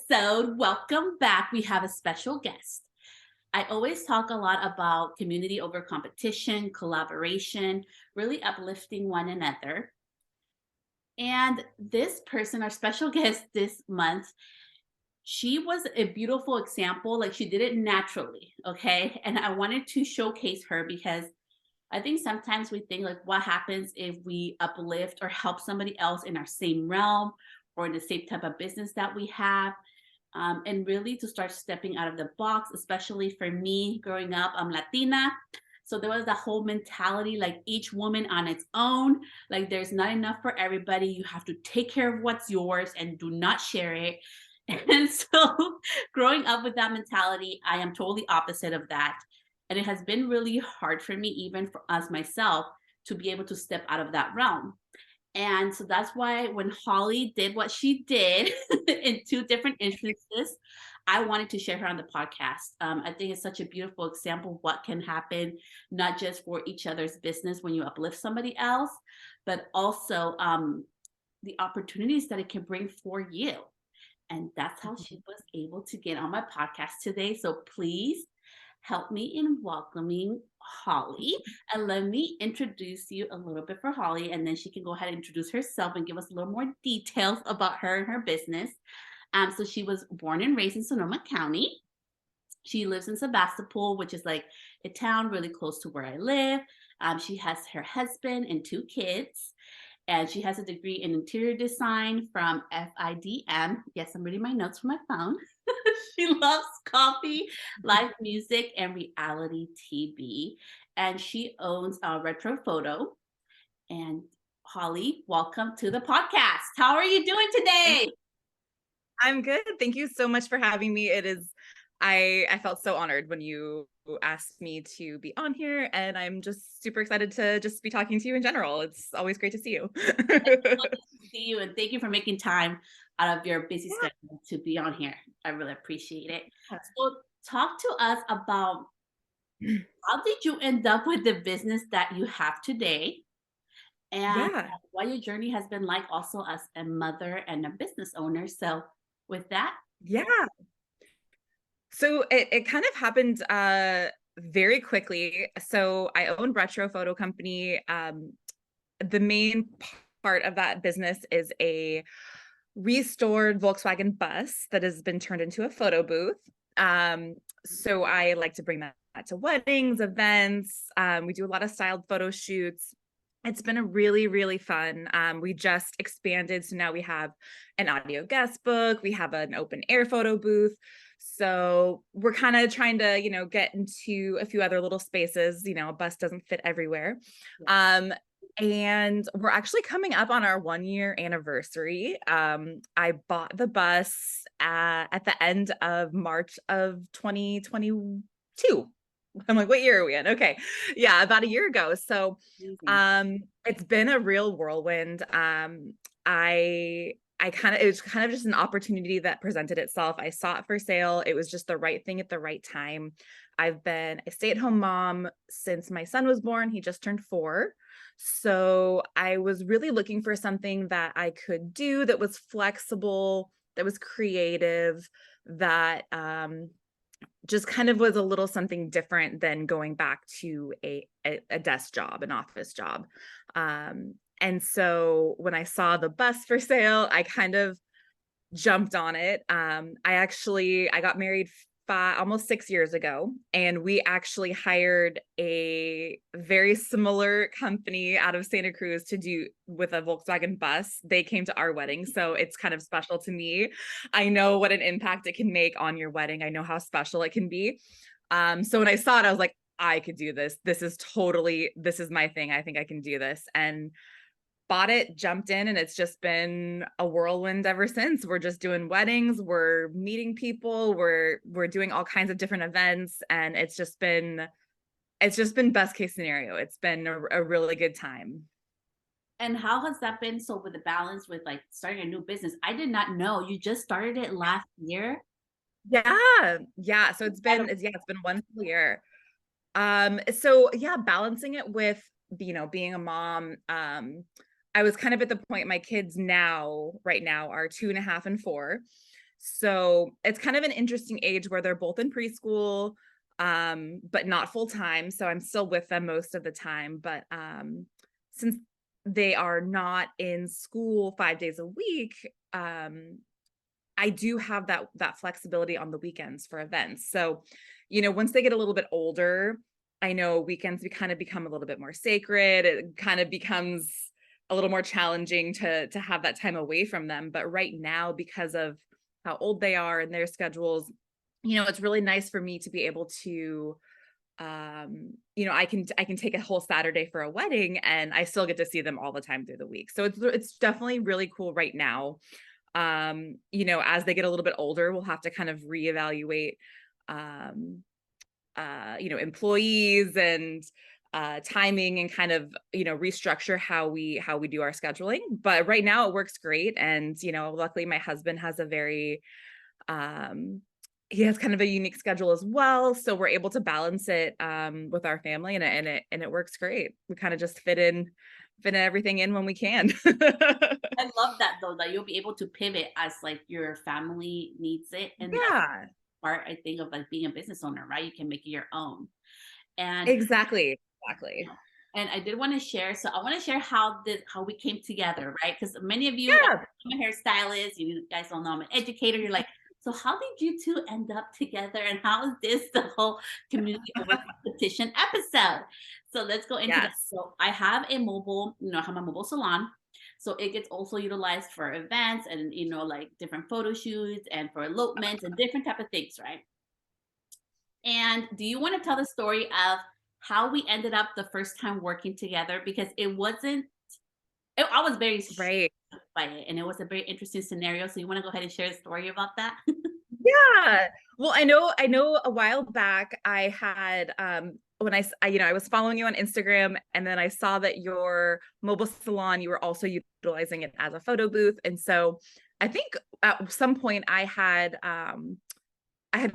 episode. Welcome back. We have a special guest. I always talk a lot about community over competition, collaboration, really uplifting one another. And this person, our special guest this month, she was a beautiful example. Like she did it naturally. Okay. And I wanted to showcase her because I think sometimes we think like what happens if we uplift or help somebody else in our same realm or in the same type of business that we have. And really to start stepping out of the box, especially for me growing up, I'm Latina. So there was that whole mentality like each woman on its own, like there's not enough for everybody. You have to take care of what's yours and do not share it. And so growing up with that mentality, I am totally opposite of that. And it has been really hard for me, even for us myself, to be able to step out of that realm. And so that's why when Holly did what she did in two different instances, I wanted to share her on the podcast. I think it's such a beautiful example of what can happen, not just for each other's business when you uplift somebody else, but also the opportunities that it can bring for you. And that's how she was able to get on my podcast today. So please help me in welcoming Holly. And let me introduce you a little bit for Holly, and then she can go ahead and introduce herself and give us a little more details about her and her business. So she was born and raised in Sonoma County. She lives in Sebastopol, which is like a town really close to where I live. She has her husband and two kids. And she has a degree in interior design from FIDM. Yes, I'm reading my notes from my phone. She loves coffee, live music, and reality TV. And she owns a retro photo. And Holly, welcome to the podcast. How are you doing today? I'm good. Thank you so much for having me. I felt so honored when you asked me to be on here, and I'm just super excited to just be talking to you in general. It's always great to see you. See you, and thank you for making time out of your busy Yeah. schedule to be on here. I really appreciate it. So talk to us about how did you end up with the business that you have today? And Yeah. what your journey has been like also as a mother and a business owner. So with that, Yeah. So it kind of happened very quickly. So I own Retro Photo Company. The main part of that business is a restored Volkswagen bus that has been turned into a photo booth. So I like to bring that to weddings, events. We do a lot of styled photo shoots. It's been a really, really fun. We just expanded. So now we have an audio guest book. We have an open air photo booth. So we're kind of trying to, get into a few other little spaces. A bus doesn't fit everywhere. And we're actually coming up on our 1-year anniversary. I bought the bus at the end of March of 2022. I'm like, what year are we in? Okay. Yeah, about a year ago. So it's been a real whirlwind. It was kind of just an opportunity that presented itself. I saw it for sale. It was just the right thing at the right time. I've been a stay-at-home mom since my son was born. He just turned 4. So I was really looking for something that I could do that was flexible, that was creative, that just kind of was a little something different than going back to a desk job, an office job. And so when I saw the bus for sale, I kind of jumped on it. I got married almost 6 years ago, and we actually hired a very similar company out of Santa Cruz to do with a Volkswagen bus. They came to our wedding, so it's kind of special to me. I know what an impact it can make on your wedding. I know how special it can be. So when I saw it, I was like, I could do this. This is my thing. I think I can do this. And bought it, jumped in, and it's just been a whirlwind ever since. We're just doing weddings, we're meeting people, we're doing all kinds of different events, and it's just been best case scenario. It's been a really good time. and how has that been? So with the balance with like starting a new business, I did not know you just started it last year. Yeah. So it's been 1 year. So yeah, balancing it with being a mom. I was kind of at the point, my kids right now are 2.5 and 4. So it's kind of an interesting age where they're both in preschool, but not full time. So I'm still with them most of the time. But since they are not in school 5 days a week, I do have that flexibility on the weekends for events. So, once they get a little bit older, I know weekends kind of become a little bit more sacred. It kind of becomes a little more challenging to have that time away from them. But right now, because of how old they are and their schedules, it's really nice for me to be able to I can take a whole Saturday for a wedding and I still get to see them all the time through the week. So it's definitely really cool right now. As they get a little bit older, we'll have to kind of reevaluate um employees and timing and kind of restructure how we do our scheduling. But right now it works great. And luckily my husband has a very um he has kind of a unique schedule as well, so we're able to balance it with our family, and it works great. We kind of just fit everything in when we can. I love that though, that you'll be able to pivot as like your family needs it. And that's Yeah, part I think of like being a business owner, right? You can make it your own. And exactly. and I did want to share. So I want to share how we came together, right? Because many of you, Yeah. I'm a hairstylist. You guys don't know I'm an educator. You're like, so how did you two end up together? And how is this the whole community over competition episode? So let's go into that. Yes. So I have a mobile, I have a mobile salon. So it gets also utilized for events and like different photo shoots and for elopements and different type of things, right? And do you want to tell the story of how we ended up the first time working together? Because it wasn't, I was very shocked Right. by it, and it was a very interesting scenario. So you want to go ahead and share a story about that? Yeah. Well, I know a while back I had when I was following you on Instagram, and then I saw that your mobile salon, you were also utilizing it as a photo booth. And so I think at some point I had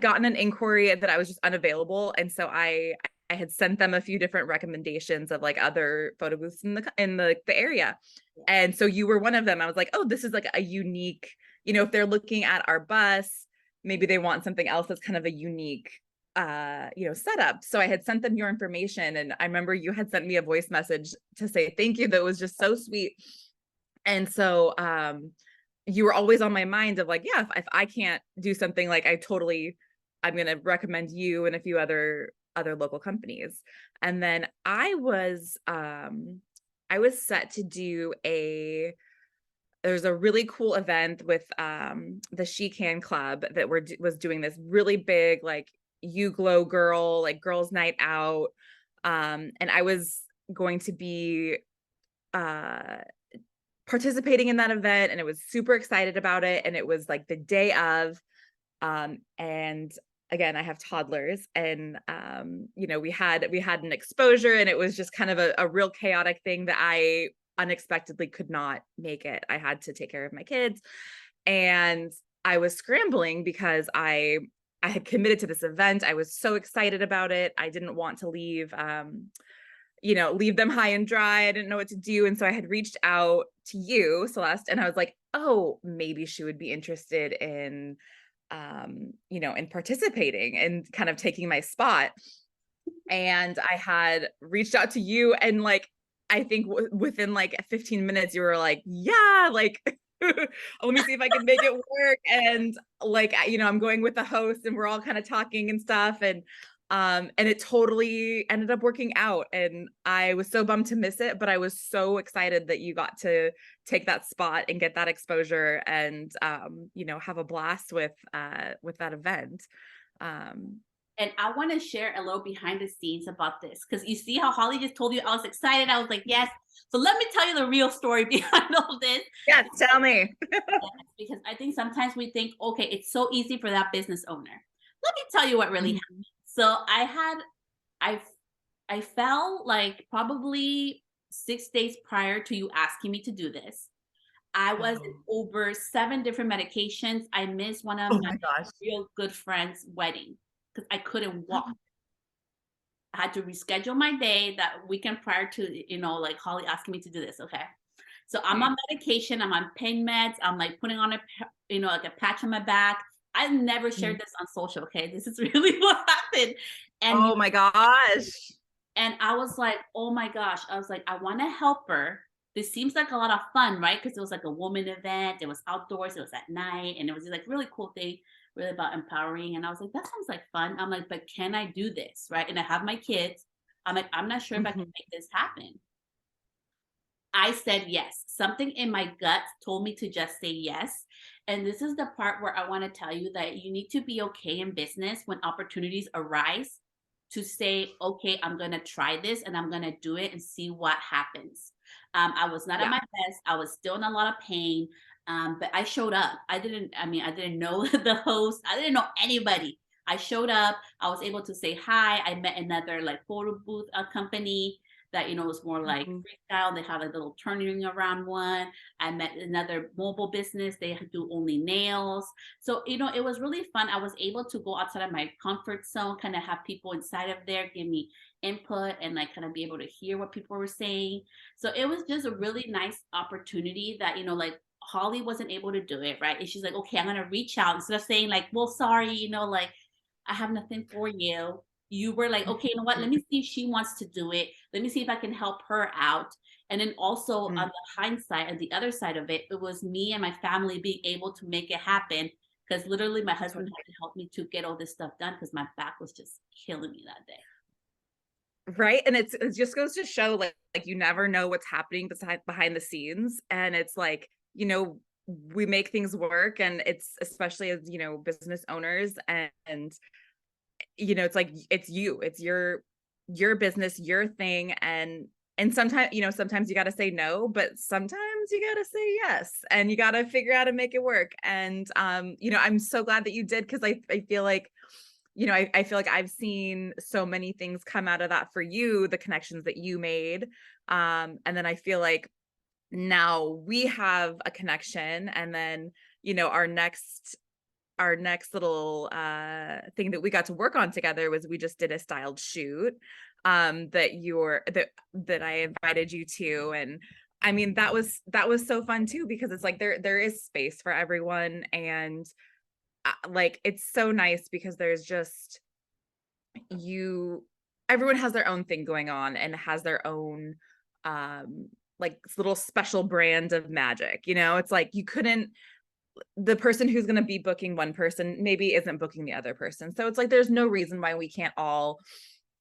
gotten an inquiry that I was just unavailable. And so I had sent them a few different recommendations of like other photo booths in the area. Yeah. And so you were one of them. I was like, oh, this is like a unique, if they're looking at our bus, maybe they want something else that's kind of a unique setup. So I had sent them your information, and I remember you had sent me a voice message to say thank you. That was just so sweet. And so you were always on my mind of like, yeah, if I can't do something, like I'm going to recommend you and a few other local companies. And then I was set to do there's a really cool event with the She Can Club that was doing this really big like You Glow Girl, like girls night out. And I was going to be uh participating in that event, and I was super excited about it. And it was like the day of, and again, I have toddlers, and we had an exposure, and it was just kind of a real chaotic thing that I unexpectedly could not make it. I had to take care of my kids, and I was scrambling because I had committed to this event. I was so excited about it. I didn't want to leave them high and dry. I didn't know what to do. And so I had reached out to you, Celeste, and I was like, oh, maybe she would be interested in participating and kind of taking my spot. And I had reached out to you, and like, I think within like 15 minutes, you were like, yeah, like, let me see if I can make it work. And like, I'm going with the host, and we're all kind of talking and stuff. And it totally ended up working out. And I was so bummed to miss it, but I was so excited that you got to take that spot and get that exposure and, have a blast with that event. Um, And I want to share a little behind the scenes about this because you see how Holly just told you I was excited. I was like, yes. So let me tell you the real story behind all this. yes, tell me. Yes, because I think sometimes we think, okay, it's so easy for that business owner. Let me tell you what really Mhm. happened. So I I fell like probably 6 days prior to you asking me to do this. I was in Oh. over 7 different medications. I missed one of Oh my my gosh. real good friend's wedding because I couldn't walk. I had to reschedule my day that weekend prior to, like Holly asking me to do this. Okay. So I'm on medication, I'm on pain meds, I'm like putting on like a patch on my back. I've never shared Mhm. this on social, okay? This is really what happened. And Oh my gosh. and I was like, "Oh my gosh." I was like, "I wanna help her. This seems like a lot of fun," right? Because it was like a woman event, it was outdoors, it was at night, and it was like really cool thing, really about empowering, and I was like, "That sounds like fun." I'm like, "But can I do this?" Right? And I have my kids. I'm like, "I'm not sure if I can Mhm. make this happen." I said yes. Something in my gut told me to just say yes. And this is the part where I want to tell you that you need to be okay in business when opportunities arise to say, okay, I'm going to try this and I'm going to do it and see what happens. I was not at Yeah. my best. I was still in a lot of pain. But I showed up. I didn't know the host. I didn't know anybody. I showed up. I was able to say hi. I met another like photo booth company that was more like Mhm. freestyle. They have a little turning around one. I met another mobile business. They do only nails. So it was really fun. I was able to go outside of my comfort zone, kind of have people inside of there give me input and like kind of be able to hear what people were saying. So it was just a really nice opportunity that like Holly wasn't able to do it, right? And she's like, okay, I'm gonna reach out instead of saying like, well, sorry, like I have nothing for you. You were like, okay, you know what? Let me see if she wants to do it. Let me see if I can help her out. And then also on Mhm. the hindsight, on the other side of it, it was me and my family being able to make it happen because literally my husband Totally. had to help me to get all this stuff done because my back was just killing me that day. Right. And it just goes to show like you never know what's happening behind the scenes. And it's like, we make things work, and it's especially as, business owners, and it's like it's your business, your thing. And sometimes you got to say no, but sometimes you got to say yes, and you got to figure out how to make it work. And I'm so glad that you did, because I feel like I feel like I've seen so many things come out of that for you, the connections that you made. And then I feel like now we have a connection, and then our next little thing that we got to work on together was we just did a styled shoot that I invited you to. And I mean, that was so fun too, because it's like there is space for everyone. And like it's so nice because there's just you everyone has their own thing going on and has their own um like little special brand of magic. It's like you couldn't the person who's going to be booking one person maybe isn't booking the other person. So it's like there's no reason why we can't all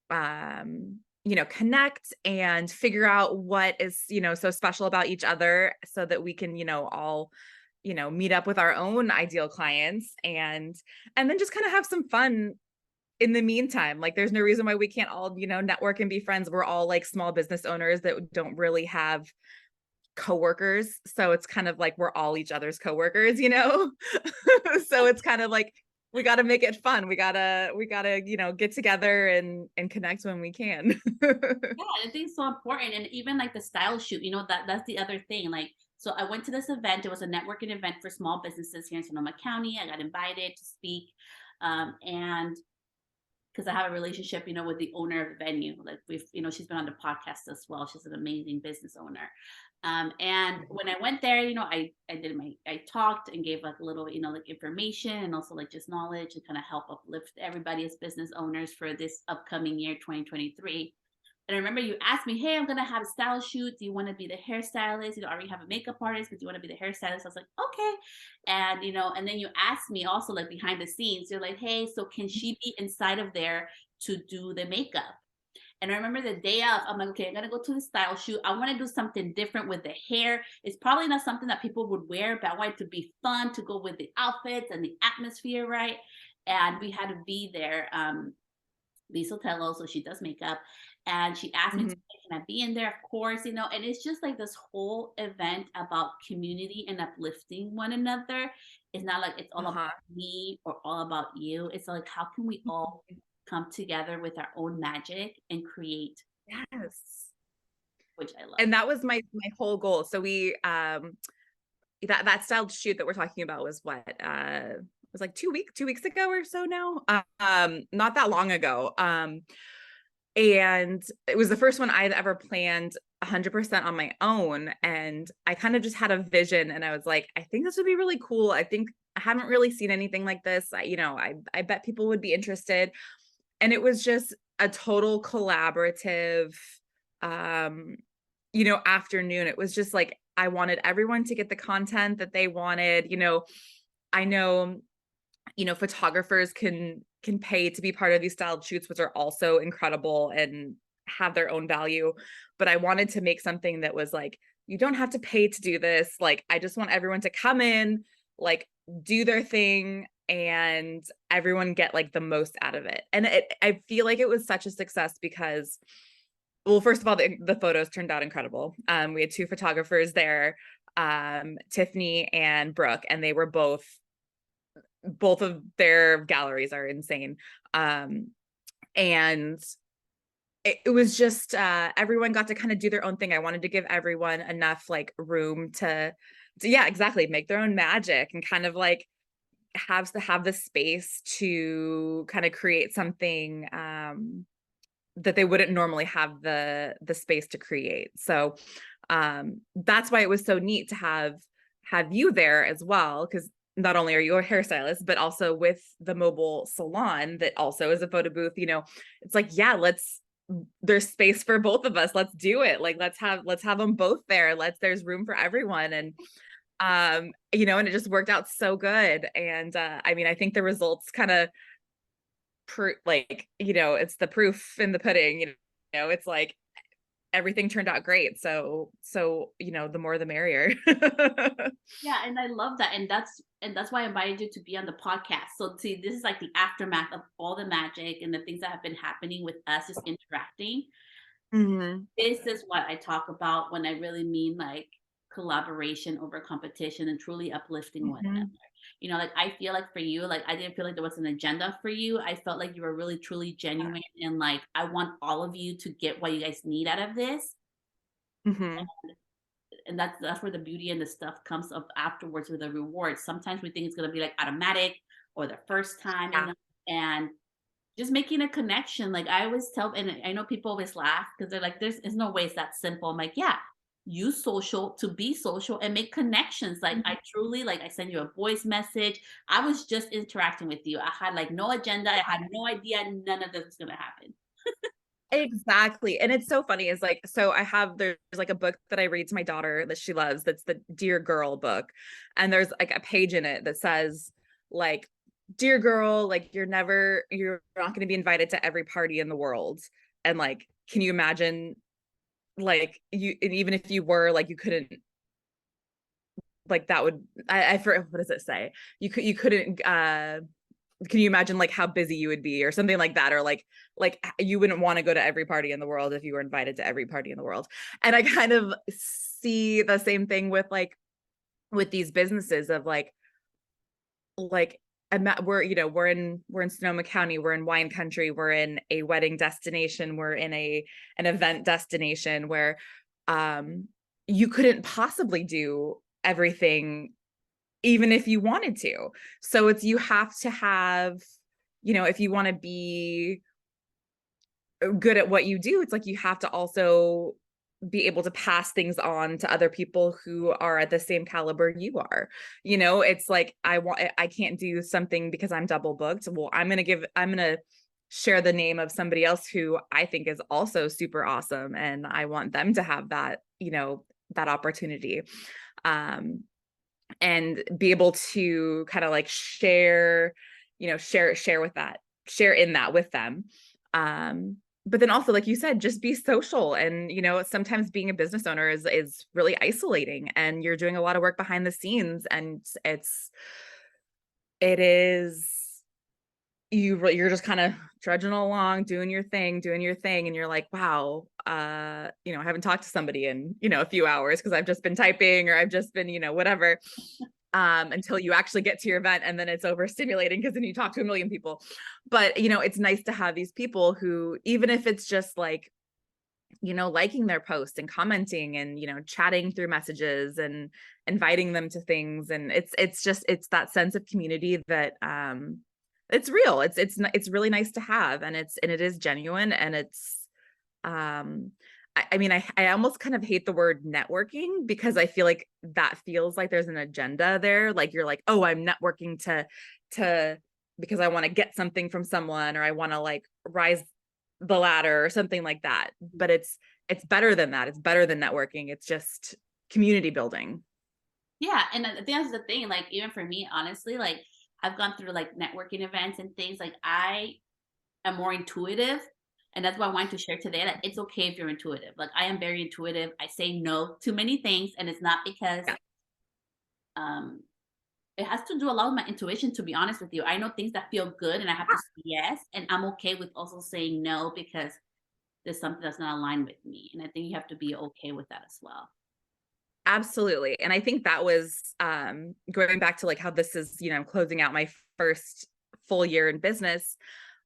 connect and figure out what is, so special about each other, so that we can, all meet up with our own ideal clients, and then just kind of have some fun in the meantime. Like there's no reason why we can't all, network and be friends. We're all like small business owners that don't really have coworkers. So it's kind of like we're all each other's coworkers. So it's kind of like we got to make it fun. We got to, get together and connect when we can. Yeah, I think it's so important. And even like the style shoot, that's the other thing. Like, so I went to this event. It was a networking event for small businesses here in Sonoma County. I got invited to speak. And because I have a relationship, with the owner of the venue. Like she's been on the podcast as well. She's an amazing business owner. And when I went there, I talked and gave like a little, like information and also like just knowledge and kind of help uplift everybody as business owners for this upcoming year, 2023. And I remember you asked me, hey, I'm going to have a style shoot. Do you want to be the hairstylist? I already have a makeup artist, but do you want to be the hairstylist? I was like, okay. And then you asked me also like behind the scenes, you're like, hey, so can she be inside of there to do the makeup? And I remember the day of, I'm like, okay, I'm gonna go to the style shoot. I want to do something different with the hair. It's probably not something that people would wear, but I want it to be fun to go with the outfits and the atmosphere, right? And we had to be there. Lisa Tello, so she does makeup. And she asked me, Mhm. can I be in there? Of course, and it's just like this whole event about community and uplifting one another. It's not like it's all about Uh-huh. me or all about you. It's like, how can we all come together with our own magic and create, Yes. which I love. And that was my whole goal. So we that styled shoot that we're talking about was what it was like 2 weeks ago or so now. Not that long ago. And it was the first one I had ever planned 100% on my own. And I kind of just had a vision and I was like, I think this would be really cool. I think I haven't really seen anything like this. I bet people would be interested. And it was just a total collaborative, um, afternoon. It was just like, I wanted everyone to get the content that they wanted. I know, photographers can pay to be part of these styled shoots, which are also incredible and have their own value. But I wanted to make something that was like, you don't have to pay to do this. Like, I just want everyone to come in, like, do their thing, and everyone get like the most out of it. And I feel like it was such a success because, well, first of all, the photos turned out incredible. We had two photographers there, Tiffany and Brooke, and they were both of their galleries are insane. And it was just everyone got to kind of do their own thing. I wanted to give everyone enough like room to yeah, exactly, make their own magic and kind of like have the space to kind of create something that they wouldn't normally have the space to create. So that's why it was so neat to have you there as well, because not only are you a hairstylist, but also with the mobile salon that also is a photo booth. It's like, yeah, there's space for both of us. Let's do it. Like, let's have them both there. There's room for everyone. And and it just worked out so good. And I mean, I think the results kind of it's the proof in the pudding. It's like everything turned out great. So the more the merrier. Yeah, and I love that. And that's why I invited you to be on the podcast. So see, this is like the aftermath of all the magic and the things that have been happening with us just interacting. Hmm. This is what I talk about when I really mean like collaboration over competition and truly uplifting one another. Hmm. Like I feel like for you, like I didn't feel like there was an agenda for you. I felt like you were really truly genuine and like I want all of you to get what you guys need out of this. Hmm. And that's where the beauty and the stuff comes up afterwards with the rewards. Sometimes we think it's gonna be like automatic or the first time Yeah. and just making a connection. Like I always tell, and I know people always laugh because they're like, there's no way it's that simple. I'm like, yeah, use social to be social and make connections. Like I truly like I send you a voice message. I was just interacting with you. I had like no agenda. I had no idea none of this was gonna happen. Exactly. And it's so funny is like, so there's like a book that I read to my daughter that she loves. That's the Dear Girl book. And there's like a page in it that says like, dear girl, like you're not going to be invited to every party in the world. And like, can you imagine like and even if you were like, you couldn't like, that would, I forget, what does it say? You couldn't, can you imagine like how busy you would be or something like that, or like you wouldn't want to go to every party in the world if you were invited to every party in the world. And I kind of see the same thing with these businesses of like we're in Sonoma County, we're in wine country, we're in a wedding destination, we're in an event destination where you couldn't possibly do everything even if you wanted to. So you have to have, if you want to be good at what you do, it's like you have to also be able to pass things on to other people who are at the same caliber you are. It's like I can't do something because I'm double booked. Well, I'm going to share the name of somebody else who I think is also super awesome, and I want them to have that, that opportunity. And be able to kind of like share in that with them. But then also, like you said, just be social. And sometimes being a business owner is really isolating, and you're doing a lot of work behind the scenes, and it is you're just kind of trudging along, doing your thing, and you're like, wow, I haven't talked to somebody in a few hours because I've just been typing, or I've just been whatever, until you actually get to your event, and then it's overstimulating because then you talk to a million people. But it's nice to have these people who, even if it's just like liking their post and commenting and chatting through messages and inviting them to things, and it's that sense of community that it's real. It's really nice to have, and it is genuine, and it's I mean, I almost kind of hate the word networking because I feel like that feels like there's an agenda there. Like you're like, oh, I'm networking to because I want to get something from someone, or I want to like rise the ladder or something like that. But it's better than that. It's better than networking. It's just community building. Yeah, and I think that's the thing, like, even for me, honestly, like, I've gone through, like, networking events and things, like, I am more intuitive, and that's why I wanted to share today that it's okay if you're intuitive. Like, I am very intuitive. I say no to many things, and it's not because, Yeah, um it has to do a lot with my intuition, to be honest with you. I know things that feel good, and I have to say yes, and I'm okay with also saying no because there's something that's not aligned with me, and I think you have to be okay with that as well. absolutely. And I think that was going back to like how this is, closing out my first full year in business.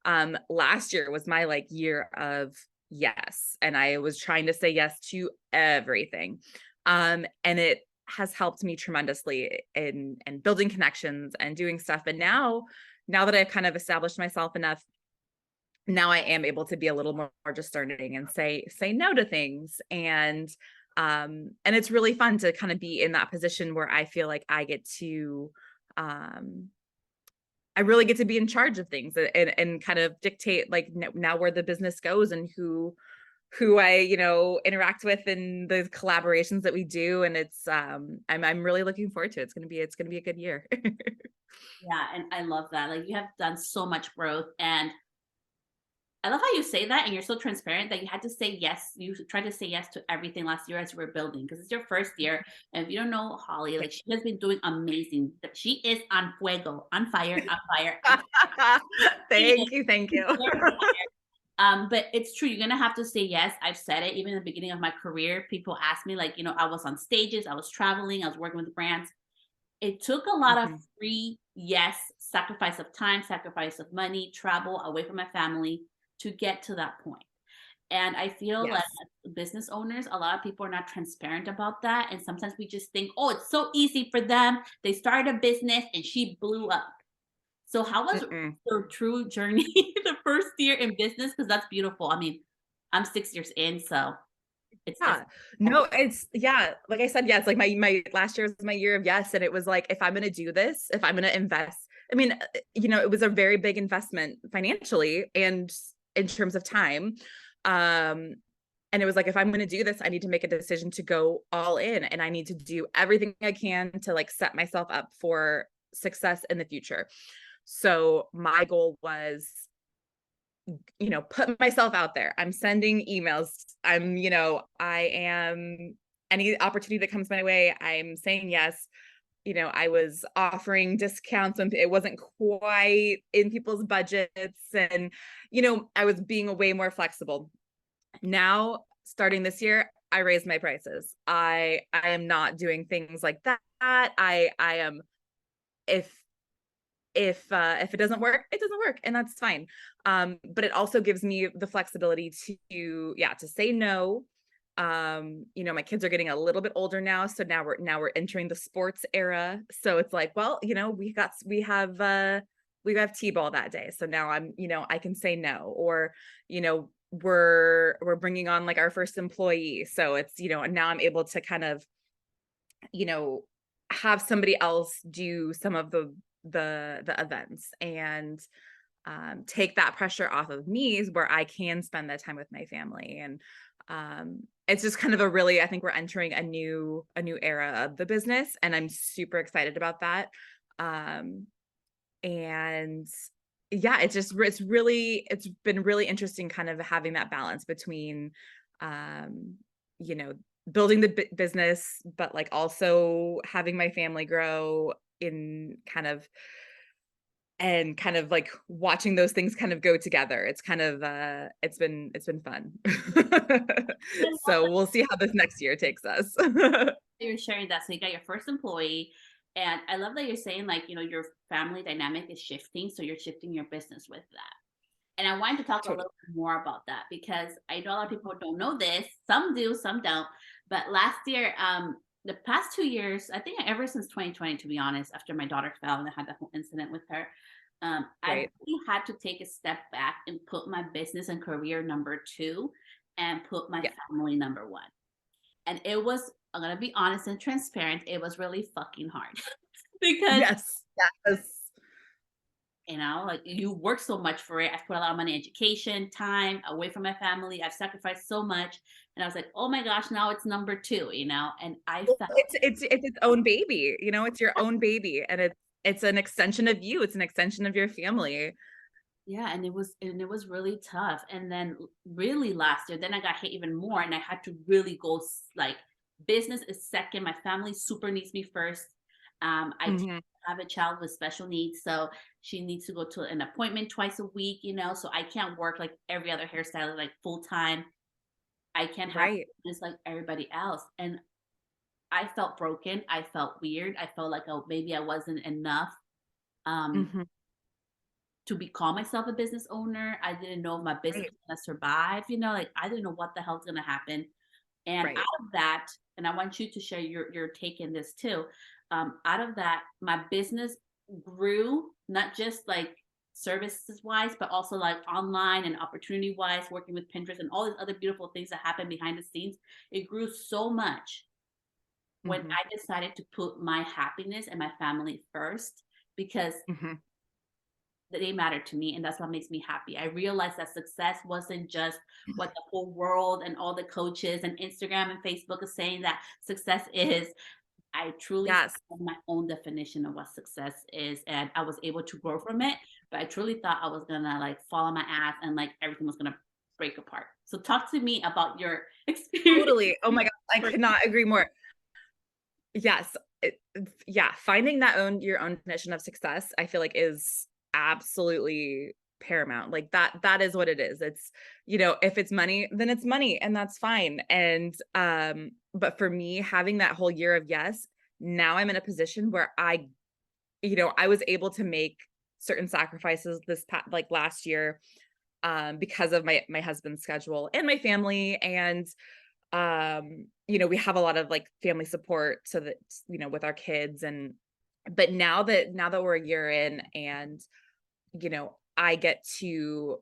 Last year was my like year of yes. And I was trying to say yes to everything. And it has helped me tremendously in building connections and doing stuff. And now that I've kind of established myself enough, now I am able to be a little more discerning and say no to things. And it's really fun to kind of be in that position where I feel like um I really get to be in charge of things and kind of dictate like now where the business goes and who I, interact with and the collaborations that we do. And I'm really looking forward to it. It's gonna be a good year. Yeah, and I love that. Like, you have done so much growth, and I love how you say that, and you're so transparent that you had to say yes. You tried to say yes to everything last year as you were building because it's your first year. And if you don't know Holly, like, she has been doing amazing. She is on fuego, on fire, on fire, on fire. Thank you. But it's true. You're gonna have to say yes. I've said it even in the beginning of my career. People ask me, like, I was on stages, I was traveling, I was working with brands. It took a lot of Mhm. free yes, sacrifice of time, sacrifice of money, travel away from my family to get to that point. And I feel like Yes. as business owners, a lot of people are not transparent about that. And sometimes we just think, oh, it's so easy for them. They started a business and she blew up. So how was Mm-mm. your true journey the first year in business? Because that's beautiful. I mean, I'm 6 years in, so it's Yeah. different. No, it's yeah, like I said, yes, like my last year was my year of yes. And it was like, if I'm gonna do this, if I'm gonna invest, I mean, it was a very big investment financially and in terms of time. Um, and it was like, if I'm gonna do this, I need to make a decision to go all in and I need to do everything I can to like set myself up for success in the future. So my goal was put myself out there. I'm sending emails. I am any opportunity that comes my way, I'm saying yes. I was offering discounts when it wasn't quite in people's budgets and I was being way more flexible. Now, starting this year, I raised my prices. I am not doing things like that. I am if if it doesn't work, it doesn't work, and that's fine. But it also gives me the flexibility to say no. My kids are getting a little bit older now, so now we're entering the sports era. So it's like, well, we have t-ball that day, so now I can say no. Or we're bringing on like our first employee, so it's now I'm able to kind of you know have somebody else do some of the events and take that pressure off of me where I can spend that time with my family. And it's just kind of I think we're entering a new era of the business and I'm super excited about that. Um, and yeah, it's been really interesting kind of having that balance between um, you know, building the business, but like also having my family grow in kind of like watching those things kind of go together. It's been fun. I love So we'll see how this next year takes us. that you're sharing that. So you got your first employee, and I love that you're saying, like, your family dynamic is shifting, so you're shifting your business with that. And I wanted to talk a Totally. little bit more about that because I know a lot of people don't know this. Some do, some don't. But last year, the past 2 years, I think ever since 2020, to be honest, after my daughter fell and I had that whole incident with her, I Right. really had to take a step back and put my business and career number two. and put my Yeah. family number one. And it was, I'm gonna be honest and transparent, it was really fucking hard because, Yes. Yes. like you work so much for it. I've put a lot of money in education, time away from my family. I've sacrificed so much. And I was like, oh my gosh, now it's number two, and I Well, felt, it's its own baby, it's your own baby, and it's an extension of you. It's an extension of your family. yeah, and it was really tough. And then really last year, then I got hit even more, and I had to really go like business is second. My family super needs me first. Mhm. Have a child with special needs, so she needs to go to an appointment twice a week. So I can't work like every other hairstylist like full time. I can't have Right. just like everybody else, and I felt broken. I felt weird. I felt like, oh, maybe I wasn't enough. Um, Mhm. to be call myself a business owner. I didn't know if my business Right. was gonna survive, like I didn't know what the hell's gonna happen. And Right. out of that, and I want you to share your take in this too. Out of that, my business grew, not just like services wise, but also like online and opportunity wise, working with Pinterest and all these other beautiful things that happen behind the scenes. It grew so much when Mhm. I decided to put my happiness and my family first, because Mhm. they matter to me, and that's what makes me happy. I realized that success wasn't just what the whole world and all the coaches and Instagram and Facebook is saying that success is. I truly Yes. found my own definition of what success is, and I was able to grow from it. But I truly thought I was gonna like fall on my ass and like everything was gonna break apart. So talk to me about your experience. Totally. Oh my god, I could not agree more. Yes. Yeah, finding your own definition of success, I feel like is absolutely paramount. Like that is what it is. It's, if it's money, then it's money and that's fine. And but for me, having that whole year of yes, now I'm in a position where I was able to make certain sacrifices like last year because of my husband's schedule and my family. And we have a lot of like family support so that with our kids. And but now that we're a year in, and I get to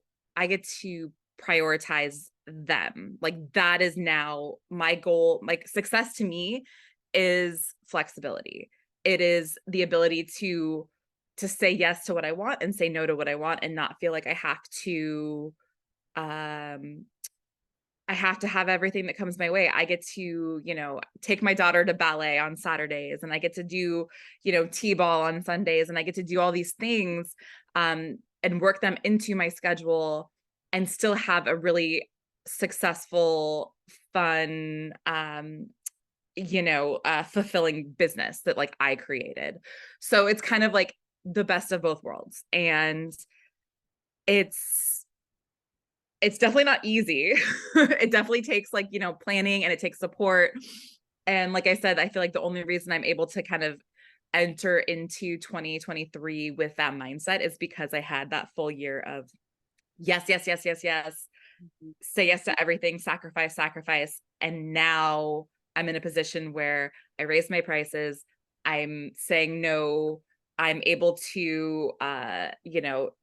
prioritize them. Like that is now my goal. Like success to me is flexibility. It is the ability to say yes to what I want and say no to what I want, and not feel like um I have to have everything that comes my way. I get to, take my daughter to ballet on Saturdays, and I get to do, T-ball on Sundays, and I get to do all these things and work them into my schedule and still have a really successful, fun, fulfilling business that like I created. So it's kind of like the best of both worlds. And it's it's definitely not easy. It definitely takes like, planning, and it takes support. And like I said, I feel like the only reason I'm able to kind of enter into 2023 with that mindset is because I had that full year of yes, yes, yes, yes, yes, Mhm. say yes to everything, sacrifice, sacrifice. And now I'm in a position where I raised my prices. I'm saying no. I'm able to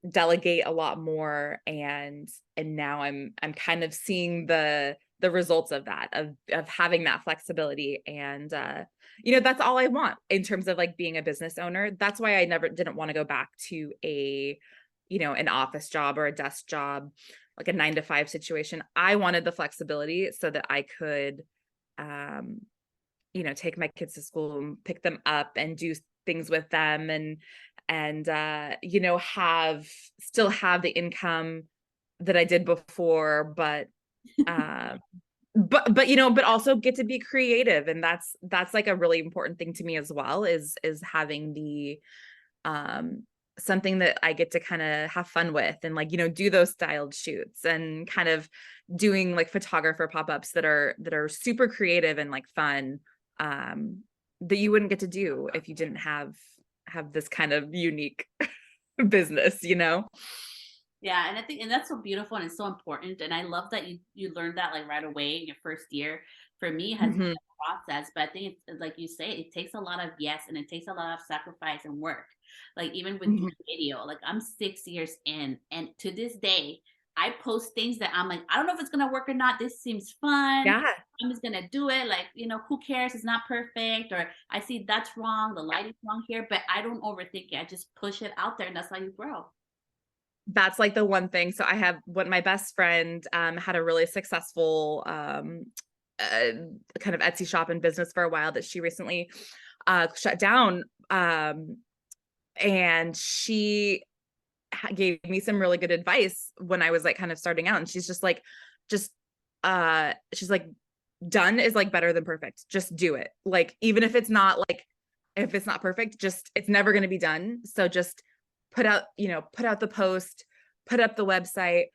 delegate a lot more. And now I'm kind of seeing the results of that, of having that flexibility. And that's all I want in terms of like being a business owner. That's why I never didn't want to go back to an office job or a desk job, like a 9 to 5 situation. I wanted the flexibility so that I could, um, take my kids to school and pick them up and do things with them, and have the income that I did before, uh, but also get to be creative. And that's like a really important thing to me as well, is having the um something that I get to kind of have fun with, and like do those styled shoots, and kind of doing like photographer pop-ups that are super creative and like fun, um that you wouldn't get to do if you didn't have this kind of unique business. Yeah, and I think, and that's so beautiful and it's so important. And I love that you learned that like right away in your first year. For me, it has been Mhm. a process, but I think it's like you say, it takes a lot of yes, and it takes a lot of sacrifice and work. Like even with doing Mhm. video, like I'm 6 years in, and to this day, I post things that I'm like, I don't know if it's gonna work or not. This seems fun. Yeah. I'm just gonna do it. Like, who cares? It's not perfect. Or I see that's wrong. The lighting's wrong here, but I don't overthink it. I just push it out there, and that's how you grow. That's like the one thing. So I have what my best friend had a really successful uh, kind of Etsy shop and business for a while that she recently shut down. And she gave me some really good advice when I was like kind of starting out. And she's just like, just, she's like, done is like better than perfect. Just do it. Like, even if it's not like, if it's not perfect, just, it's never going to be done. So just put out the post, put up the website,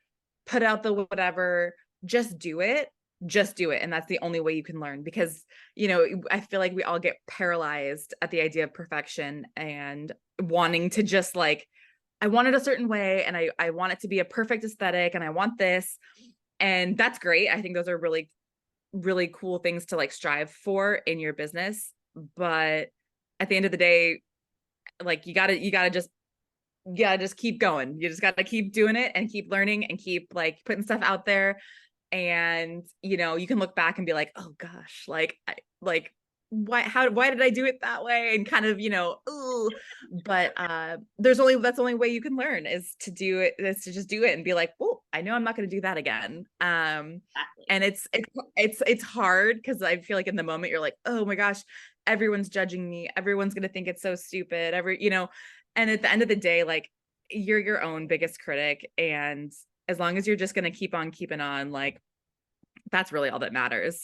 put out the whatever, just do it. Just do it. And that's the only way you can learn, because, I feel like we all get paralyzed at the idea of perfection and wanting to just like, I want it a certain way, and I want it to be a perfect aesthetic, and I want this. And that's great. I think those are really, really cool things to like strive for in your business. But at the end of the day, like you gotta just keep going. You just gotta keep doing it and keep learning and keep like putting stuff out there. And you can look back and be like, oh gosh, why did I do it that way? And kind of, ooh. But that's the only way you can learn, is to do it, is to just do it and be like, oh, I know I'm not going to do that again. Exactly. And it's hard, because I feel like in the moment you're like, oh my gosh, everyone's judging me, everyone's going to think it's so stupid, and at the end of the day, like, you're your own biggest critic. And as long as you're just going to keep on keeping on, like, that's really all that matters.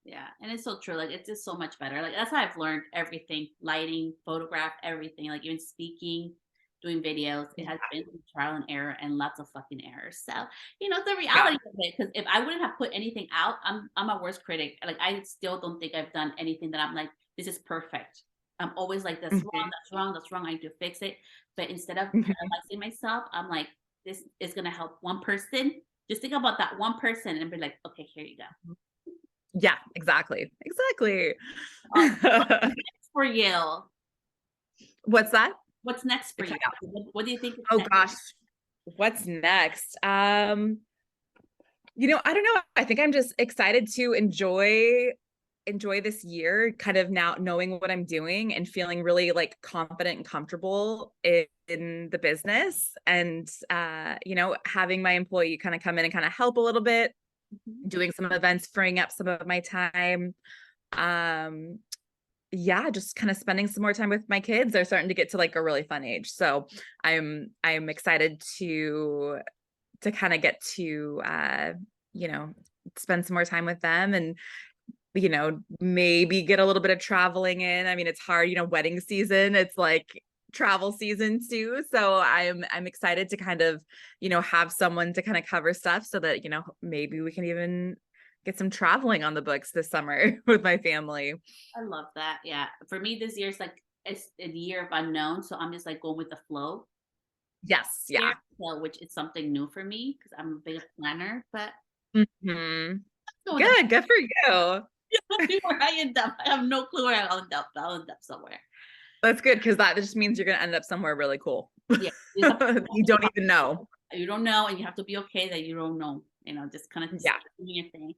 Yeah, and it's so true. Like, it's just so much better. Like, that's how I've learned everything: lighting, photograph, everything. Like, even speaking, doing videos. It has been through trial and error and lots of fucking errors. So, the Yeah. reality of it. Because if I wouldn't have put anything out, I'm my worst critic. Like, I still don't think I've done anything that I'm like, this is perfect. I'm always like, that's wrong, Mhm. that's wrong, that's wrong. I need to fix it. But instead of Mhm. paralyzing myself, I'm like, this is gonna help one person. Just think about that one person and be like, okay, here you go. Yeah, exactly. Exactly. What's next for you? What's that? What's next for It cut you? out. What do you think is Oh next? gosh. What's next? I don't know. I think I'm just excited to enjoy this year, kind of now knowing what I'm doing and feeling really like confident and comfortable in the business. And having my employee kind of come in and kind of help a little bit, Mhm. doing some events, freeing up some of my time. Um, yeah, just kind of spending some more time with my kids. They're starting to get to like a really fun age. So I'm excited to kind of get to you know, spend some more time with them, and maybe get a little bit of traveling in. I mean, it's hard, wedding season, it's like travel season too. So I'm excited to kind of, have someone to kind of cover stuff, so that, maybe we can even get some traveling on the books this summer with my family. I love that. Yeah. For me, this year is like it's a year of unknown, so I'm just like going with the flow Yes, here. yeah. So, which is something new for me because I'm a big planner, but Hmm. go with the Good for you. see where I end up. I have no clue where I'll end up. But I'll end up somewhere. That's good, because that just means you're gonna end up somewhere really cool. Yeah. You have to You don't even know. you don't know, and you have to be okay that you don't know. Just kind of just Yeah. doing your thing.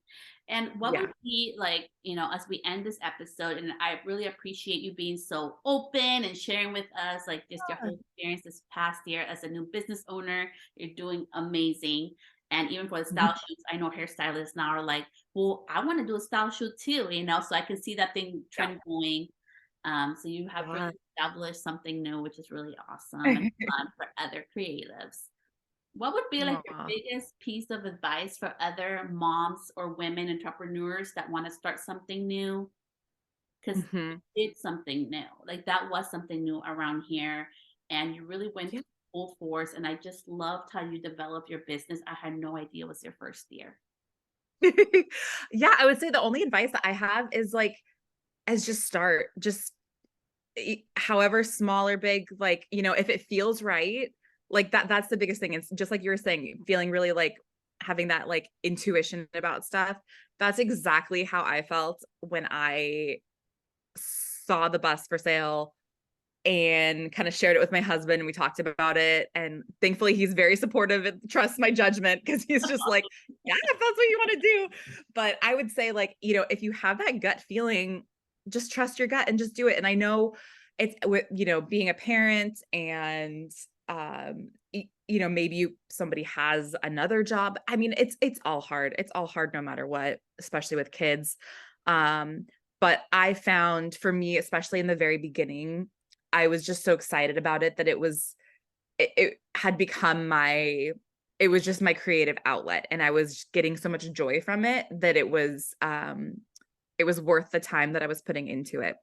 And what would Yeah. be like, as we end this episode, and I really appreciate you being so open and sharing with us like just your whole experience this past year as a new business owner. You're doing amazing. And even for the style shoots, I know hairstylists now are like, well, I want to do a style shoot too, so I can see that thing Yeah. trend going. So you have Yeah. really established something new, which is really awesome and fun for other creatives. What would be like your Aw. biggest piece of advice for other moms or women entrepreneurs that want to start something new? Because Mhm. you did something new. Like that was something new around here. And you really went Yeah. full force. And I just loved how you developed your business. I had no idea it was your first year. Yeah, I would say the only advice that I have is like, just start. Just however small or big, like, if it feels right, like that's the biggest thing. It's just like you were saying, feeling really like having that like intuition about stuff. That's exactly how I felt when I saw the bus for sale, and kind of shared it with my husband, and we talked about it, and thankfully he's very supportive and trusts my judgment, because he's just like, yeah, if that's what you want to do. But I would say, like, if you have that gut feeling, just trust your gut and just do it. And I know it's with, being a parent, and maybe somebody has another job. I mean, it's all hard. It's all hard no matter what, especially with kids. But I found, for me, especially in the very beginning, I was just so excited about it that it had become it was just my creative outlet, and I was getting so much joy from it that it was worth the time that I was putting into it.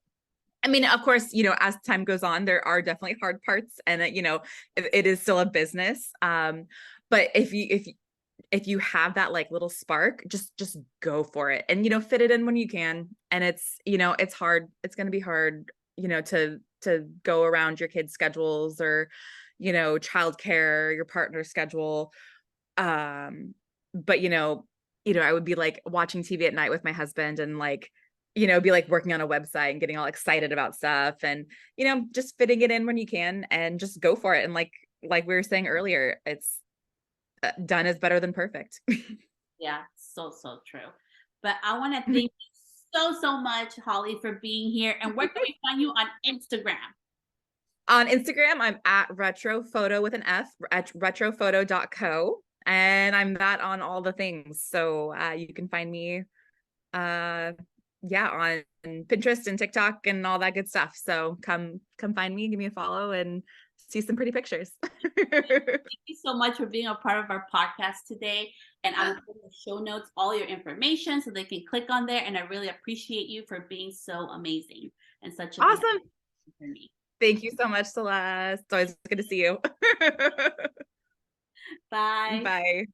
I mean, of course, as time goes on, there are definitely hard parts, and it is still a business. But if you have that like little spark, just go for it, and fit it in when you can. And it's hard. It's going to be hard, to go around your kids' schedules, or childcare, your partner's schedule. But I would be like watching TV at night with my husband, and like be like working on a website and getting all excited about stuff, and just fitting it in when you can, and just go for it. And like we were saying earlier, it's done is better than perfect. Yeah, so, so true. But I want to thank you so, so much, Holly, for being here. And where can we find you on Instagram? On Instagram, I'm at retrophoto with an F, at retrophoto.co. And I'm that on all the things. So you can find me on Pinterest and TikTok and all that good stuff. So come find me, give me a follow, and see some pretty pictures. Thank you so much for being a part of our podcast today. And I will put in the show notes all your information so they can click on there. And I really appreciate you for being so amazing and such a big Awesome. for me. Thank you so much, Celeste. It's always good to see you. Bye. Bye.